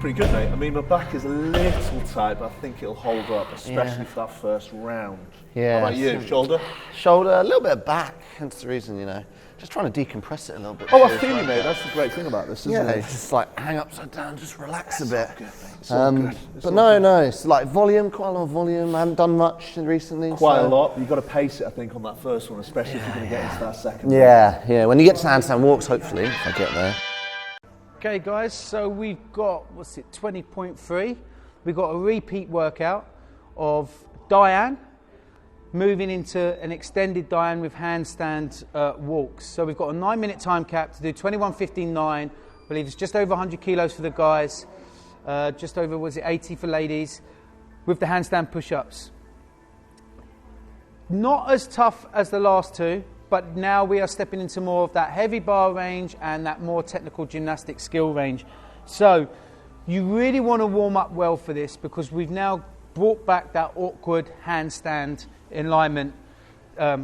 pretty good, mate. I mean, my back is a little tight, but I think it'll hold up, especially for that first round. Yeah. How about you? Shoulder? Shoulder, a little bit of back, hence the reason, you know. Just trying to decompress it a little bit. Oh, I feel you, mate. That's the great thing about this, isn't it? It's just like hang upside down, just relax a bit. Good, mate. It's all good. But no, it's like volume, quite a lot of volume. I haven't done much recently. Quite a lot. You've got to pace it, I think, on that first one, especially if you're going to get into that second one. Yeah. When you get to handstand walks, hopefully, if I get there. Okay guys, so we've got, 20.3. We've got a repeat workout of Diane, moving into an extended Diane with handstand walks. So we've got a 9-minute time cap to do 21:15.9. I believe it's just over 100 kilos for the guys, just over, 80 for ladies, with the handstand push-ups. Not as tough as the last two, but now we are stepping into more of that heavy bar range and that more technical gymnastic skill range. So you really want to warm up well for this, because we've now brought back that awkward handstand alignment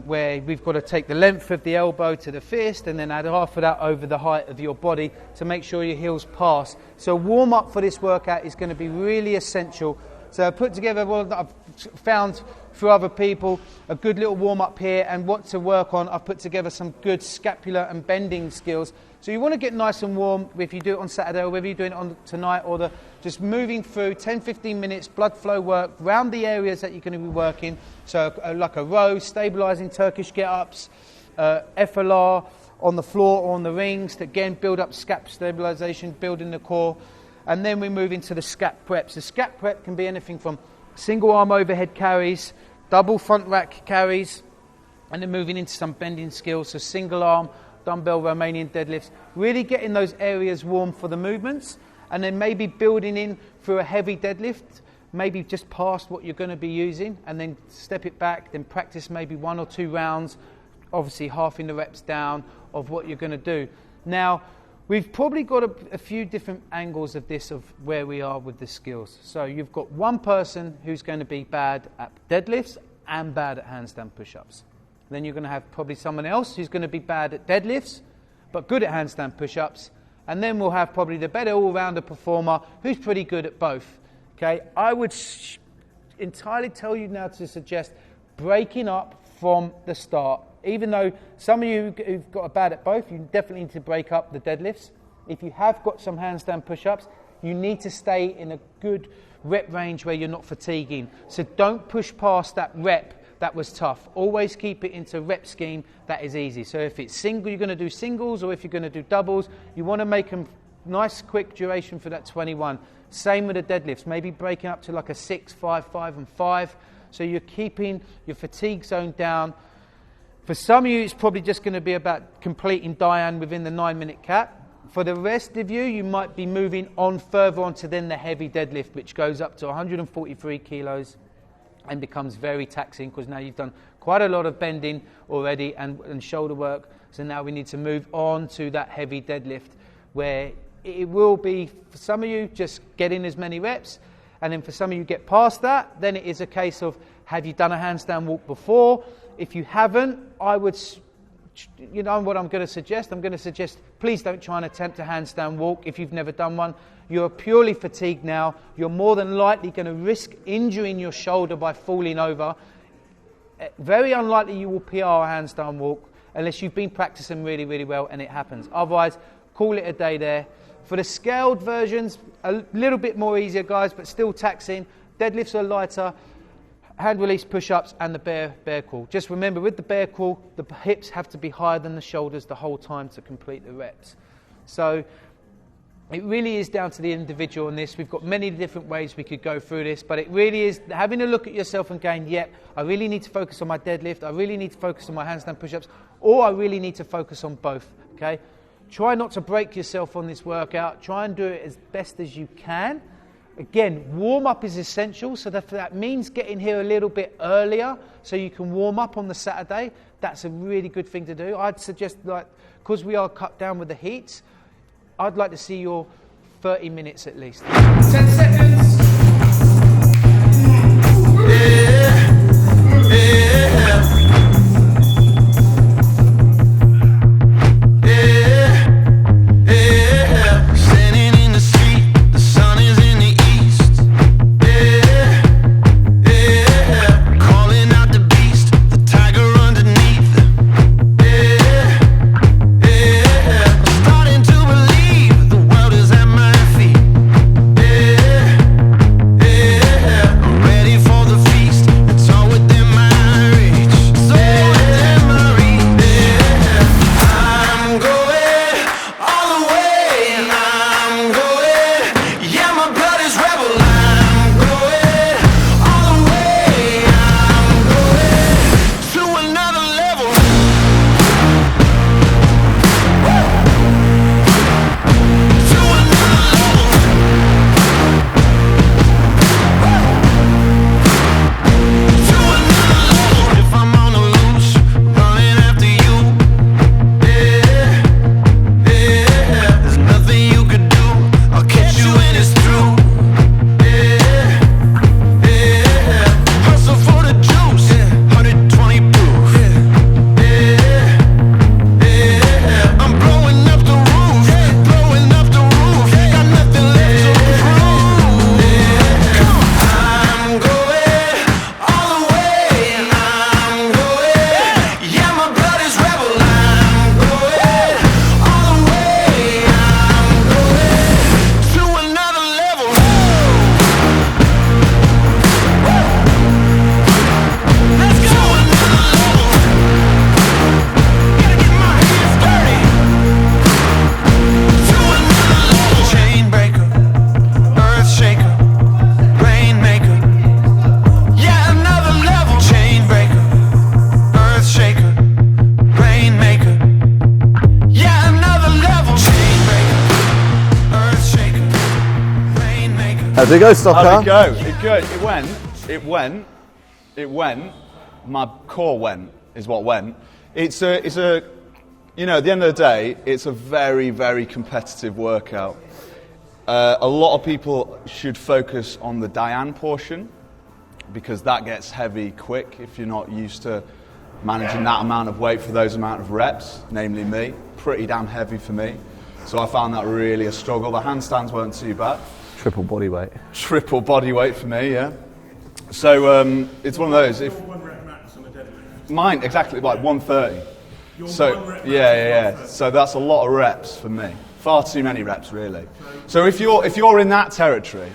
where we've got to take the length of the elbow to the fist and then add half of that over the height of your body to make sure your heels pass. So warm up for this workout is going to be really essential. So I put together, I've found through other people, a good little warm-up here, and what to work on. I've put together some good scapular and bending skills. So you want to get nice and warm if you do it on Saturday, or whether you're doing it on tonight, or just moving through 10-15 minutes, blood flow work, round the areas that you're going to be working. So like a row, stabilising Turkish get-ups, FLR on the floor or on the rings to again build up scap stabilisation, building the core. And then we move into the scap preps. The scap prep can be anything from single arm overhead carries, double front rack carries, and then moving into some bending skills, so single arm, dumbbell Romanian deadlifts, really getting those areas warm for the movements, and then maybe building in through a heavy deadlift, maybe just past what you're going to be using, and then step it back, then practice maybe 1 or 2 rounds, obviously halving the reps down of what you're going to do. Now, we've probably got a few different angles of this, of where we are with the skills. So you've got one person who's going to be bad at deadlifts and bad at handstand push-ups. Then you're going to have probably someone else who's going to be bad at deadlifts, but good at handstand push-ups. And then we'll have probably the better all-rounder performer who's pretty good at both. Okay, I would entirely tell you now to suggest breaking up from the start. Even though some of you who've got a bad at both, you definitely need to break up the deadlifts. If you have got some handstand push-ups, you need to stay in a good rep range where you're not fatiguing. So don't push past that rep that was tough. Always keep it into rep scheme that is easy. So if it's single, you're going to do singles, or if you're going to do doubles, you want to make them nice, quick duration for that 21. Same with the deadlifts, maybe breaking up to like a 6, 5, 5, and 5. So you're keeping your fatigue zone down. For some of you, it's probably just going to be about completing Diane within the 9-minute cap. For the rest of you, you might be moving on further on to then the heavy deadlift, which goes up to 143 kilos and becomes very taxing, because now you've done quite a lot of bending already and shoulder work. So now we need to move on to that heavy deadlift, where it will be, for some of you, just getting as many reps. And then for some of you get past that, then it is a case of, have you done a handstand walk before? If you haven't, I would, you know what I'm going to suggest? I'm going to suggest, please don't try and attempt a handstand walk if you've never done one. You're purely fatigued now. You're more than likely going to risk injuring your shoulder by falling over. Very unlikely you will PR a handstand walk unless you've been practicing really, really well and it happens. Otherwise, call it a day there. For the scaled versions, a little bit more easier, guys, but still taxing. Deadlifts are lighter. Hand release push-ups and the bear crawl. Just remember, with the bear crawl, the hips have to be higher than the shoulders the whole time to complete the reps. So it really is down to the individual in this. We've got many different ways we could go through this, but it really is having a look at yourself and going, yeah, I really need to focus on my deadlift, I really need to focus on my handstand push-ups, or I really need to focus on both, okay? Try not to break yourself on this workout. Try and do it as best as you can. Again, warm-up is essential, so that means getting here a little bit earlier so you can warm up on the Saturday. That's a really good thing to do. I'd suggest, because we are cut down with the heats, I'd like to see your 30 minutes at least. 10 seconds. Standing in the street, the sun is How'd it go, Stocker? How'd it go? It went. My core went, is what went. It's a, you know, at the end of the day, it's a very, very competitive workout. A lot of people should focus on the Diane portion because that gets heavy quick if you're not used to managing that amount of weight for those amount of reps, namely me. Pretty damn heavy for me. So I found that really a struggle. The handstands weren't too bad. Triple body weight. Triple body weight for me, yeah. So it's one of those. If one rep max on a deadlift. mine exactly like 130. Your So one rep yeah. So that's a lot of reps for me. Far too many reps, really. So if you're in that territory,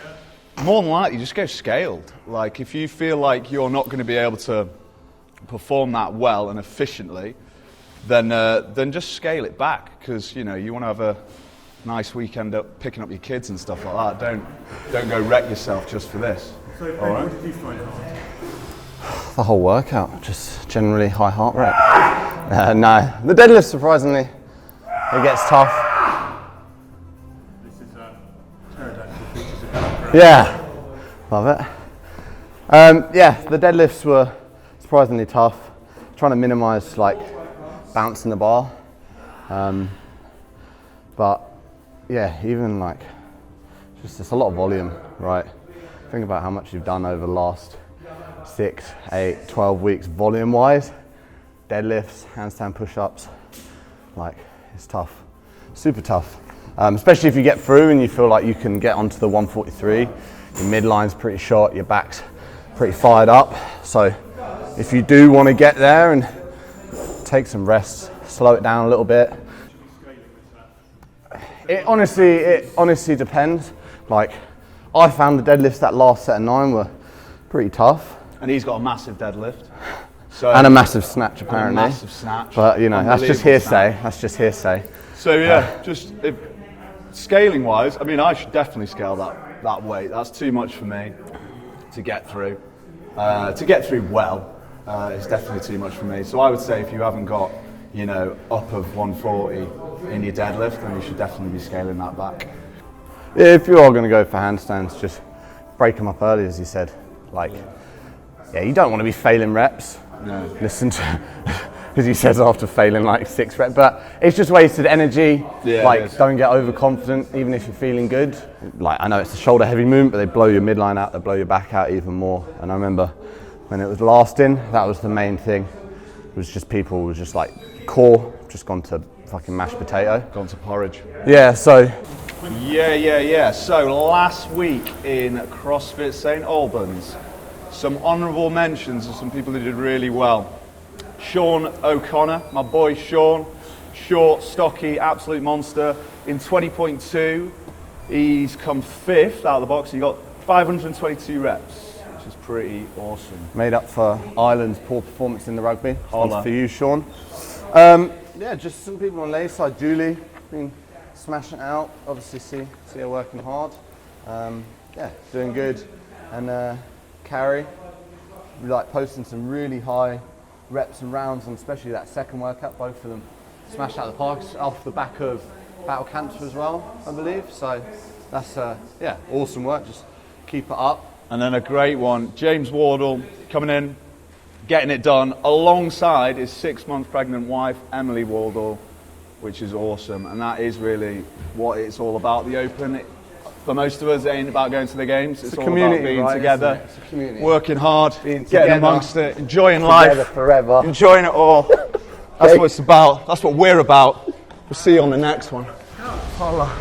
more than likely just go scaled. Like if you feel like you're not going to be able to perform that well and efficiently, then just scale it back because you know you want to have a nice weekend up picking up your kids and stuff like that. Don't go wreck yourself just for this. So Ben, what did you find hard? The whole workout, just generally high heart rate. No, the deadlift surprisingly, it gets tough. This is pterodactyl features of background. Yeah, love it. Yeah, the deadlifts were surprisingly tough. Trying to minimise like bouncing the bar, but yeah, even like just a lot of volume, right? Think about how much you've done over the last 6, 8, 12 weeks volume-wise. Deadlifts, handstand push-ups, like it's tough, super tough. Especially if you get through and you feel like you can get onto the 143, your midline's pretty short, your back's pretty fired up. So if you do want to get there and take some rest, slow it down a little bit. It honestly depends. Like I found the deadlifts that last set of 9 were pretty tough. And he's got a massive deadlift. So And a massive snatch apparently. A massive snatch. But you know, that's just hearsay. Snatch. That's just hearsay. So yeah, scaling wise, I mean, I should definitely scale that weight. That's too much for me to get through. To get through well, it's definitely too much for me. So I would say if you haven't got, you know, up of 140 in your deadlift, then you should definitely be scaling that back. Yeah, if you are going to go for handstands, just break them up early, as you said. Like, yeah, you don't want to be failing reps. No. Listen to, as he says after failing like 6 reps, but it's just wasted energy. Yeah, like, don't get overconfident, even if you're feeling good. Like, I know it's a shoulder heavy movement, but they blow your midline out, they blow your back out even more. And I remember when it was lasting, that was the main thing. It was just people was just like core, just gone to fucking mashed potato. Gone to porridge. Yeah, so. Yeah. So last week in CrossFit St Albans, some honourable mentions of some people who did really well. Sean O'Connor, my boy Sean, short, stocky, absolute monster. In 20.2, he's come 5th out of the box. He got 522 reps, which is pretty awesome. Made up for Ireland's poor performance in the rugby. Holla. For you, Sean. Yeah, just some people on Lay's side. Julie, been smashing it out. Obviously, see her working hard. Yeah, doing good. And Carrie, we like posting some really high reps and rounds, and especially that second workout. Both of them smashed out of the park off the back of Battle Cancer as well, I believe. So that's yeah, awesome work. Just keep it up. And then a great one, James Wardle coming in, getting it done alongside his 6-month pregnant wife, Emily Wardle, which is awesome. And that is really what it's all about, the Open. For most of us, it ain't about going to the games. It's all about being right, together, it's a community. working hard, Being getting together, amongst it, enjoying Together life, forever. enjoying it all. That's what it's about. That's what we're about. We'll see you on the next one. Holla.